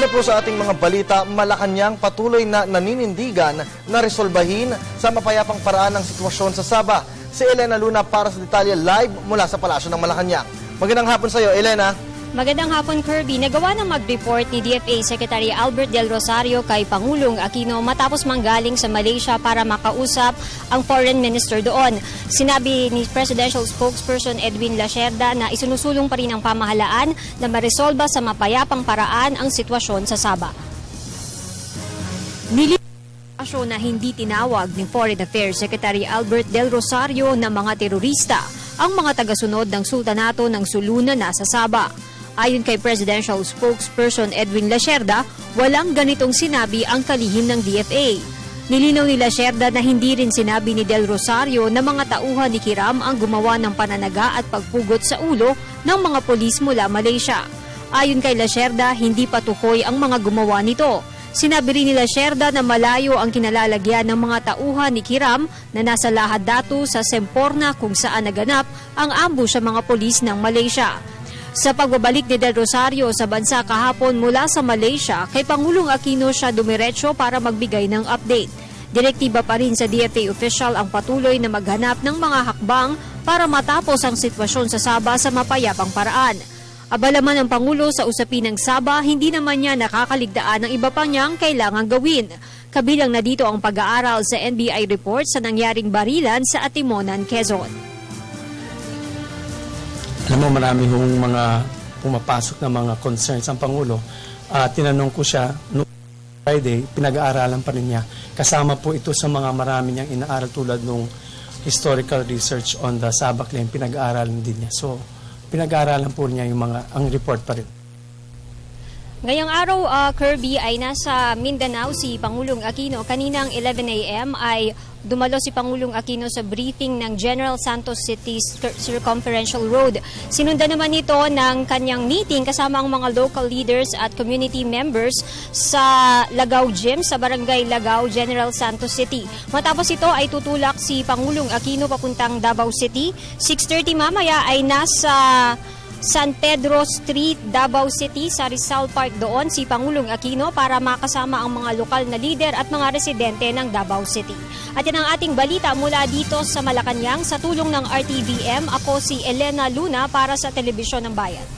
Base po sa ating mga balita, Malacanang patuloy na naninindigan na resolbahin sa mapayapang paraan ang sitwasyon sa Sabah. Si Elena Luna para sa detalye live mula sa Palasyo ng Malacanang. Magandang hapon sa iyo, Elena. Magandang hapon, Kirby. Nagawa ng mag-report ni DFA Secretary Albert Del Rosario kay Pangulong Aquino matapos manggaling sa Malaysia para makausap ang foreign minister doon. Sinabi ni Presidential Spokesperson Edwin Lacerda na isinusulong pa rin ang pamahalaan na maresolba sa mapayapang paraan ang sitwasyon sa Sabah. Nililitaw na hindi tinawag ni Foreign Affairs Secretary Albert Del Rosario na mga terorista ang mga tagasunod ng Sultanato ng Sulu na nasa Sabah. Ayon kay Presidential Spokesperson Edwin Lacerda, walang ganitong sinabi ang kalihim ng DFA. Nilinaw ni Lacerda na hindi rin sinabi ni Del Rosario na mga tauhan ni Kiram ang gumawa ng pananaga at pagpugot sa ulo ng mga pulis mula Malaysia. Ayon kay Lacerda, hindi patukoy ang mga gumawa nito. Sinabi rin ni Lacerda na malayo ang kinalalagyan ng mga tauhan ni Kiram na nasa Lahad Datu sa Semporna kung saan naganap ang ambush sa mga pulis ng Malaysia. Sa pagbabalik ni Del Rosario sa bansa kahapon mula sa Malaysia, kay Pangulong Aquino siya dumiretso para magbigay ng update. Direktiba pa rin sa DFA official ang patuloy na maghanap ng mga hakbang para matapos ang sitwasyon sa Sabah sa mapayapang paraan. Abala man ang Pangulo sa usapin ng Sabah, hindi naman niya nakakaligtaan ng iba pang niyang kailangang gawin. Kabilang na dito ang pag-aaral sa NBI report sa nangyaring barilan sa Atimonan, Quezon. Alam mo, marami hong mga pumapasok na mga concerns ang Pangulo. Tinanong ko siya noong Friday, pinag-aaralan pa rin niya. Kasama po ito sa mga marami niyang inaaral tulad ng historical research on the Sabah claim, pinag-aaralan din niya. So, pinag-aaralan po niya yung ang report pa rin. Ngayong araw, Kirby, ay nasa Mindanao si Pangulong Aquino. Kaninang 11 a.m. ay dumalo si Pangulong Aquino sa briefing ng General Santos City Circumferential Road. Sinundan naman ito ng kanyang meeting kasama ang mga local leaders at community members sa Lagaw Gym sa Barangay Lagaw, General Santos City. Matapos ito ay tutulak si Pangulong Aquino papuntang Davao City. 6:30 mamaya ay nasa San Pedro Street, Davao City sa Rizal Park doon si Pangulong Aquino para makasama ang mga lokal na lider at mga residente ng Davao City. At yan ang ating balita mula dito sa Malacanang sa tulong ng RTVM. Ako si Elena Luna para sa Telebisyon ng Bayan.